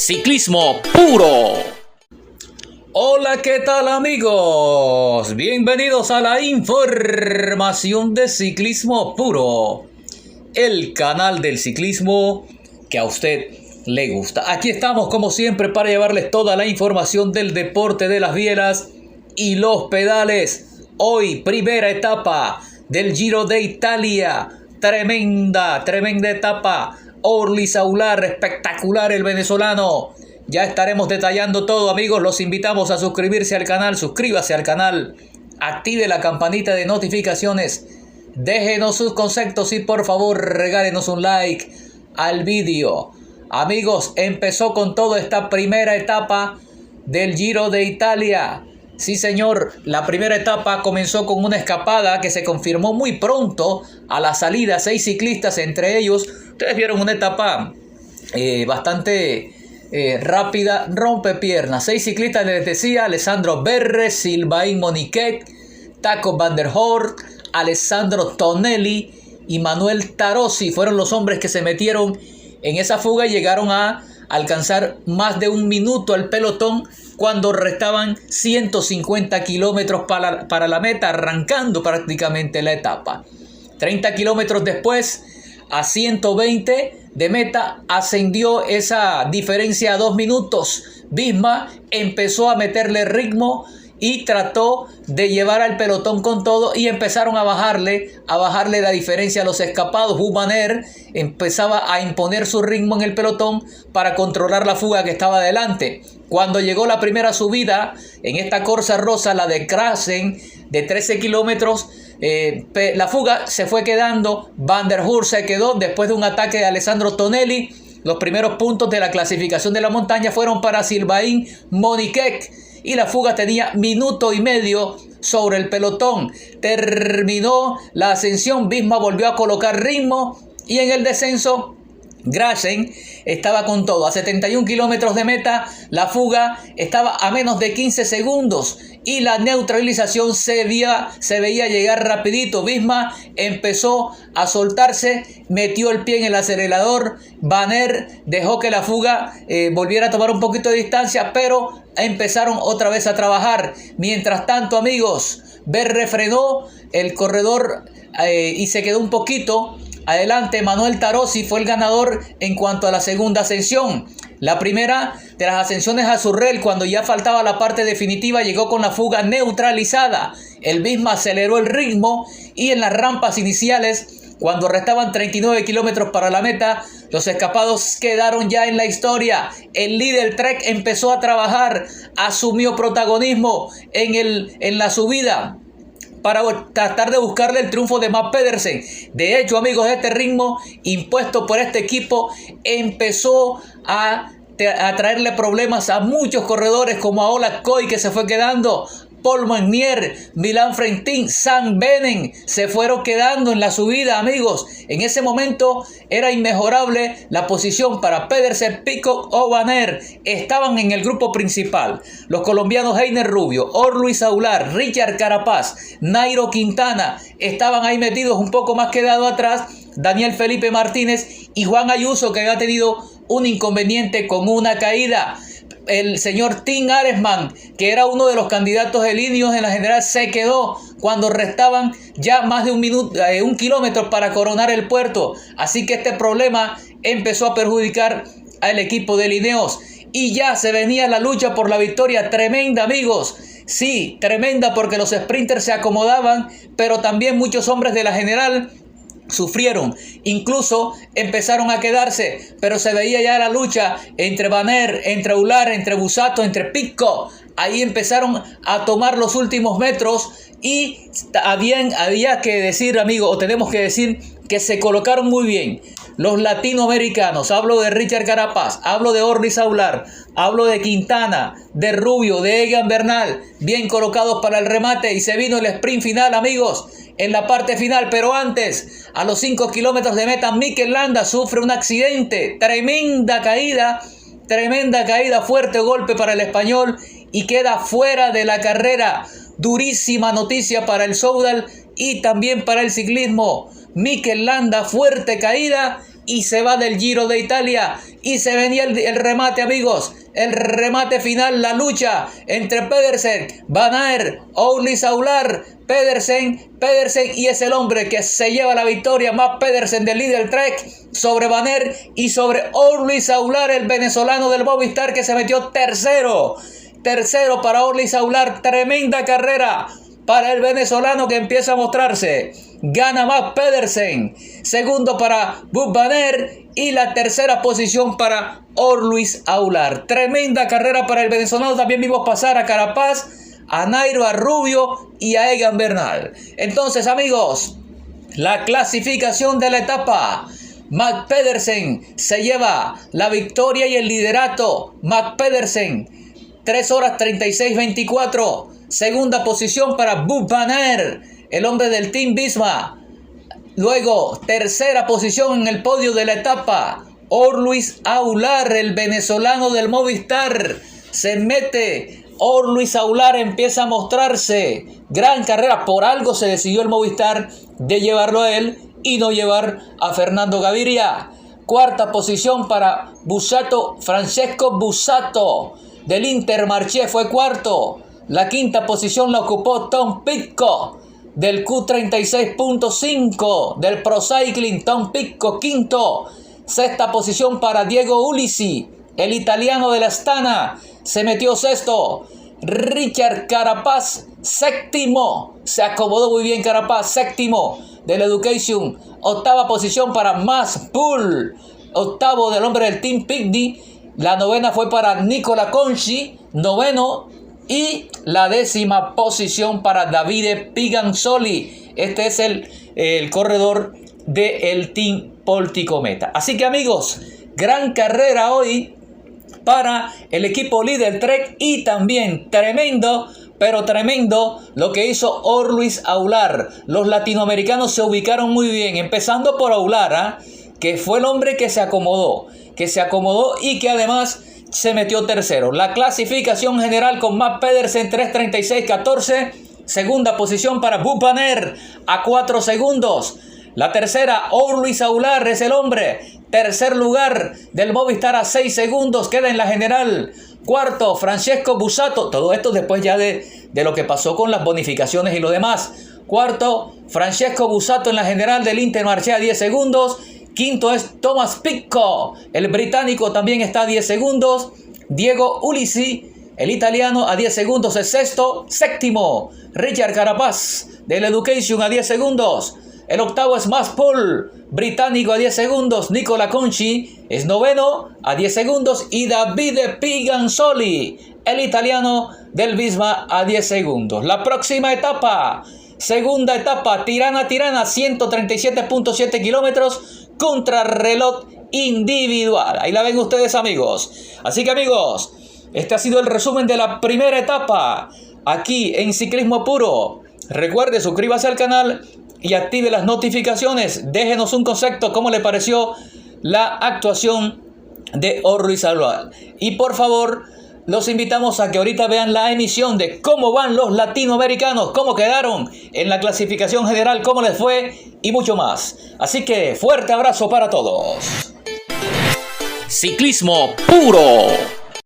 Ciclismo puro. Hola, ¿qué tal amigos? Bienvenidos a la información de Ciclismo Puro, el canal del ciclismo que a usted le gusta. Aquí estamos como siempre para llevarles toda la información del deporte de las bielas y los pedales. Hoy, primera etapa del Giro de Italia. Tremenda etapa. Orly Saular, espectacular el venezolano. Ya estaremos detallando todo, amigos. Los invitamos a suscribirse al canal. Suscríbase al canal. Active la campanita de notificaciones. Déjenos sus conceptos y por favor regálenos un like al vídeo. Amigos, empezó con todo esta primera etapa del Giro de Italia. Sí, señor, la primera etapa comenzó con una escapada que se confirmó muy pronto a la salida. 6 ciclistas, entre ellos, ustedes vieron una etapa bastante rápida, rompepiernas. 6 ciclistas, les decía: Alessandro Berre, Sylvain Moniquet, Taco van der Hoorn, Alessandro Tonelli y Manuel Tarossi fueron los hombres que se metieron en esa fuga y llegaron a alcanzar más de un minuto al pelotón cuando restaban 150 kilómetros para la meta, arrancando prácticamente la etapa. 30 kilómetros después, a 120 de meta, ascendió esa diferencia a 2 minutos. Visma empezó a meterle ritmo y trató de llevar al pelotón con todo y empezaron a bajarle la diferencia a los escapados. Van Aert empezaba a imponer su ritmo en el pelotón para controlar la fuga que estaba adelante. Cuando llegó la primera subida en esta Corsa Rosa, la de Krasen, de 13 kilómetros, la fuga se fue quedando. Van der Hoorn se quedó después de un ataque de Alessandro Tonelli. Los primeros puntos de la clasificación de la montaña fueron para Sylvain Moniquet y la fuga tenía minuto y medio sobre el pelotón. Terminó la ascensión, Visma volvió a colocar ritmo y en el descenso Grasen estaba con todo. A 71 kilómetros de meta, la fuga estaba a menos de 15 segundos y la neutralización se veía llegar rapidito. Visma empezó a soltarse, metió el pie en el acelerador. Van Aert dejó que la fuga volviera a tomar un poquito de distancia, pero empezaron otra vez a trabajar. Mientras tanto, amigos, Berre frenó el corredor y se quedó un poquito adelante. Manuel Tarossi fue el ganador en cuanto a la segunda ascensión. La primera de las ascensiones a Surrel, cuando ya faltaba la parte definitiva, llegó con la fuga neutralizada. El Visma aceleró el ritmo y en las rampas iniciales, cuando restaban 39 kilómetros para la meta, los escapados quedaron ya en la historia. El líder Trek empezó a trabajar, asumió protagonismo en la subida para tratar de buscarle el triunfo de Mads Pedersen. De hecho, amigos, este ritmo impuesto por este equipo empezó a traerle problemas a muchos corredores, como a Ola Koy, que se fue quedando. Paul Meunier, Milan Frentin, Sam Benen se fueron quedando en la subida, amigos. En ese momento era inmejorable la posición para Pedersen, Pidcock o Van Aert. Estaban en el grupo principal los colombianos Heiner Rubio, Orly Saular, Richard Carapaz, Nairo Quintana. Estaban ahí metidos, un poco más quedado atrás Daniel Felipe Martínez y Juan Ayuso, que había tenido un inconveniente con una caída. El señor Tim Arensman, que era uno de los candidatos de líneas en la general, se quedó cuando restaban ya más de un kilómetro para coronar el puerto. Así que este problema empezó a perjudicar al equipo de Ineos y ya se venía la lucha por la victoria. Tremenda, amigos. Sí, tremenda, porque los sprinters se acomodaban, pero también muchos hombres de la general sufrieron, incluso empezaron a quedarse, pero se veía ya la lucha entre Van Aert, entre Ular, entre Busato, entre Pidcock. Ahí empezaron a tomar los últimos metros y había que decir, amigo, o tenemos que decir que se colocaron muy bien los latinoamericanos. Hablo de Richard Carapaz, hablo de Orly Saular, hablo de Quintana, de Rubio, de Egan Bernal, bien colocados para el remate, y se vino el sprint final, amigos, en la parte final. Pero antes, a los 5 kilómetros de meta, Mikel Landa sufre un accidente, tremenda caída, fuerte golpe para el español y queda fuera de la carrera. Durísima noticia para el Soudal y también para el ciclismo. Mikel Landa, fuerte caída y se va del Giro de Italia. Y se venía el remate, amigos. El remate final, la lucha entre Pedersen, Van Aert, Ourly Soulaar, Pedersen, y es el hombre que se lleva la victoria. Mats Pedersen del líder Trek sobre Van Aert y sobre Ourly Soulaar, el venezolano del Movistar, que se metió tercero. Tercero para Ourly Soulaar. Tremenda carrera para el venezolano que empieza a mostrarse. Gana Mats Pedersen. Segundo para Wout van Aert. Y la tercera posición para Ourly Soulaar. Tremenda carrera para el venezolano. También vimos pasar a Carapaz, a Nairo, a Rubio y a Egan Bernal. Entonces, amigos, la clasificación de la etapa. Mats Pedersen se lleva la victoria y el liderato. Mats Pedersen, 3 horas 36:24. Segunda posición para Wout van Aert, el hombre del Team Visma. Luego, tercera posición en el podio de la etapa, Ourly Soulaar, el venezolano del Movistar. Se mete, Ourly Soulaar empieza a mostrarse. Gran carrera, por algo se decidió el Movistar de llevarlo a él y no llevar a Fernando Gaviria. Cuarta posición para Bussato, Francesco Bussato, del Intermarché, fue cuarto. La quinta posición la ocupó Tom Pidcock, del Q36.5 del Pro Cycling. Tom Pidcock, quinto. Sexta posición para Diego Ulissi, el italiano de la Astana, se metió sexto. Richard Carapaz, séptimo. Se acomodó muy bien Carapaz, séptimo del Education. Octava posición para Mats Pool, octavo del hombre del Team Picnic. La novena fue para Nicola Conchi, noveno. Y la décima posición para Davide Pigansoli. Este es el corredor del Team Polticometa. Así que, amigos, gran carrera hoy para el equipo líder Trek. Y también tremendo, pero tremendo lo que hizo Ourly Soulaar. Los latinoamericanos se ubicaron muy bien, empezando por Soulaar, que fue el hombre que se acomodó y que además se metió tercero. La clasificación general con Mats Pedersen 3:36:14. Segunda posición para Wout van Aert a 4 segundos. La tercera, Ourly Soulaar, es el hombre. Tercer lugar del Movistar a 6 segundos. Queda en la general. Cuarto, Francesco Bussato. Todo esto después ya de lo que pasó con las bonificaciones y lo demás. Cuarto, Francesco Bussato en la general del Intermarché a 10 segundos. Quinto es Thomas Pidcock, el británico, también está a 10 segundos. Diego Ulissi, el italiano, a 10 segundos es sexto. Séptimo, Richard Carapaz, del Education, a 10 segundos. El octavo es Mats Pool, británico, a 10 segundos. Nicola Conchi es noveno, a 10 segundos. Y Davide Pigansoli, el italiano del Visma, a 10 segundos. La próxima etapa, segunda etapa, Tirana, 137.7 kilómetros. Contrarreloj individual. Ahí la ven ustedes, amigos. Así que, amigos, este ha sido el resumen de la primera etapa aquí en Ciclismo Puro. Recuerde, suscríbase al canal y active las notificaciones. Déjenos un concepto, cómo le pareció la actuación de Ourly Soulaar. Y por favor, los invitamos a que ahorita vean la emisión de cómo van los latinoamericanos, cómo quedaron en la clasificación general, cómo les fue y mucho más. Así que fuerte abrazo para todos. Ciclismo Puro.